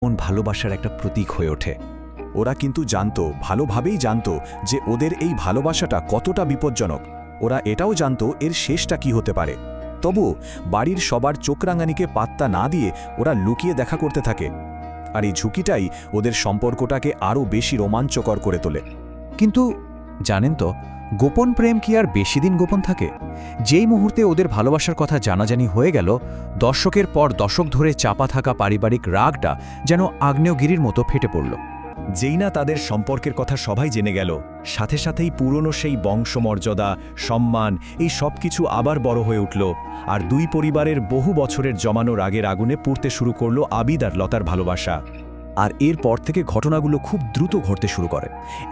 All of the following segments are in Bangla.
কোন ভালোবাসার একটা প্রতীক হয়ে ওঠে। ওরা কিন্তু জানতো, ভালোভাবেই জানতো যে ওদের এই ভালোবাসাটা কতটা বিপজ্জনক। ওরা এটাও জানতো এর শেষটা কি হতে পারে। তবু বাড়ির সবার চোখরাঙানিকে পাত্তা না দিয়ে ওরা লুকিয়ে দেখা করতে থাকে। আর এই ঝুঁকিটাই ওদের সম্পর্কটাকে আরও বেশি রোমাঞ্চকর করে তোলে। কিন্তু জানেন তো, গোপন প্রেম কি আর বেশি দিন গোপন থাকে? যেই মুহূর্তে ওদের ভালোবাসার কথা জানাজানি হয়ে গেল, দশকের পর দশক ধরে চাপা থাকা পারিবারিক রাগটা যেন আগ্নেয়গিরির মতো ফেটে পড়ল। যেই না তাদের সম্পর্কের কথা সবাই জেনে গেল, সাথে সাথেই পুরনো সেই বংশমর্যাদা, সম্মান, এই সব কিছু আবার বড় হয়ে উঠল। আর দুই পরিবারের বহু বছরের জমানো রাগের আগুনে পুড়তে শুরু করলো আবিদ আর লতার ভালোবাসা। আর এরপর থেকে ঘটনাগুলো খুব দ্রুত ঘটতে শুরু করে।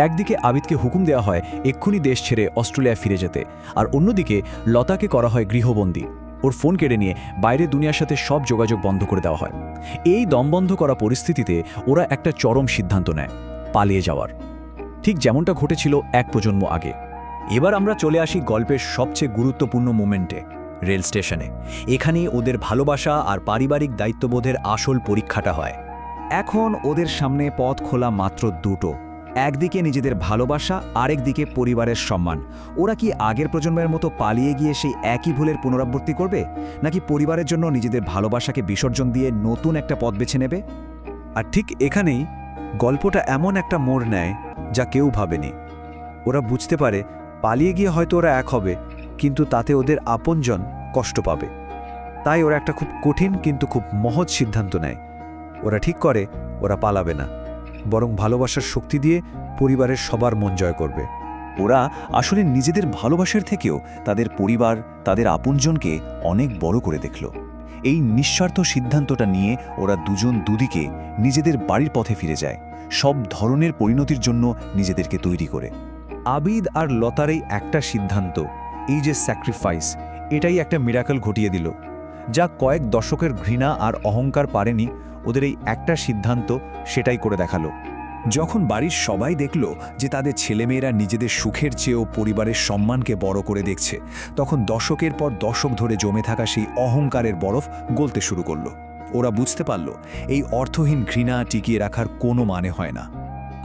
একদিকে আবিদকে হুকুম দেওয়া হয় এক্ষুনি দেশ ছেড়ে অস্ট্রেলিয়ায় ফিরে যেতে, আর অন্যদিকে লতাকে করা হয় গৃহবন্দী। ওর ফোন কেড়ে নিয়ে বাইরে দুনিয়ার সাথে সব যোগাযোগ বন্ধ করে দেওয়া হয়। এই দমবন্ধ করা পরিস্থিতিতে ওরা একটা চরম সিদ্ধান্ত নেয়, পালিয়ে যাওয়ার। ঠিক যেমনটা ঘটেছিল এক প্রজন্ম আগে। এবার আমরা চলে আসি গল্পের সবচেয়ে গুরুত্বপূর্ণ মোমেন্টে, রেল স্টেশনে। এখানেই ওদের ভালোবাসা আর পারিবারিক দায়িত্ববোধের আসল পরীক্ষাটা হয়। এখন ওদের সামনে পথ খোলা মাত্র দুটো, একদিকে নিজেদের ভালোবাসা, আরেকদিকে পরিবারের সম্মান। ওরা কি আগের প্রজন্মের মতো পালিয়ে গিয়ে সেই একই ভুলের পুনরাবৃত্তি করবে, নাকি পরিবারের জন্য নিজেদের ভালোবাসাকে বিসর্জন দিয়ে নতুন একটা পথ বেছে নেবে? আর ঠিক এখানেই গল্পটা এমন একটা মোড় নেয় যা কেউ ভাবেনি। ওরা বুঝতে পারে পালিয়ে গিয়ে হয়তো ওরা এক হবে, কিন্তু তাতে ওদের আপনজন কষ্ট পাবে। তাই ওরা একটা খুব কঠিন কিন্তু খুব মহৎ সিদ্ধান্ত নেয়। ওরা ঠিক করে ওরা পালাবে না, বরং ভালোবাসার শক্তি দিয়ে পরিবারের সবার মন জয় করবে। ওরা আসলে নিজেদের ভালোবাসার থেকেও তাদের পরিবার, তাদের আপনজনকে অনেক বড় করে দেখল। এই নিঃস্বার্থ সিদ্ধান্তটা নিয়ে ওরা দুজন দুদিকে নিজেদের বাড়ির পথে ফিরে যায়, সব ধরনের পরিণতির জন্য নিজেদেরকে তৈরি করে। আবিদ আর লতার এই একটা সিদ্ধান্ত, এই যে স্যাক্রিফাইস, এটাই একটা মিরাকল ঘটিয়ে দিল, যা কয়েক দশকের ঘৃণা আর অহংকার পারেনি। ওদের এই একটা সিদ্ধান্ত সেটাই করে দেখালো। যখন বাড়ির সবাই দেখল যে তাদের ছেলেমেয়েরা নিজেদের সুখের চেয়েও পরিবারের সম্মানকে বড় করে দেখছে, তখন দশকের পর দশক ধরে জমে থাকা সেই অহংকারের বরফ গলতে শুরু করল। ওরা বুঝতে পারল এই অর্থহীন ঘৃণা টিকিয়ে রাখার কোনো মানে হয় না।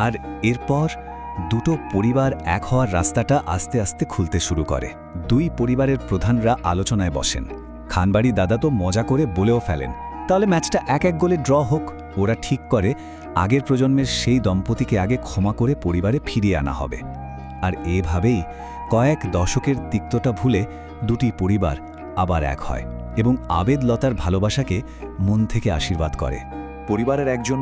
আর এরপর দুটো পরিবার এক হওয়ার রাস্তাটা আস্তে আস্তে খুলতে শুরু করে। দুই পরিবারের প্রধানরা আলোচনায় বসেন। খানবাড়ি দাদা তো মজা করে বলেও ফেলেন, তাহলে ম্যাচটা 1-1 গোলে ড্র হোক। ওরা ঠিক করে আগের প্রজন্মের সেই দম্পতিকে আগে ক্ষমা করে পরিবারে ফিরিয়ে আনা হবে। আর এভাবেই কয়েক দশকের তিক্ততা ভুলে দুটি পরিবার আবার এক হয় এবং আবেদ লতার ভালোবাসাকে মন থেকে আশীর্বাদ করে। পরিবারের একজন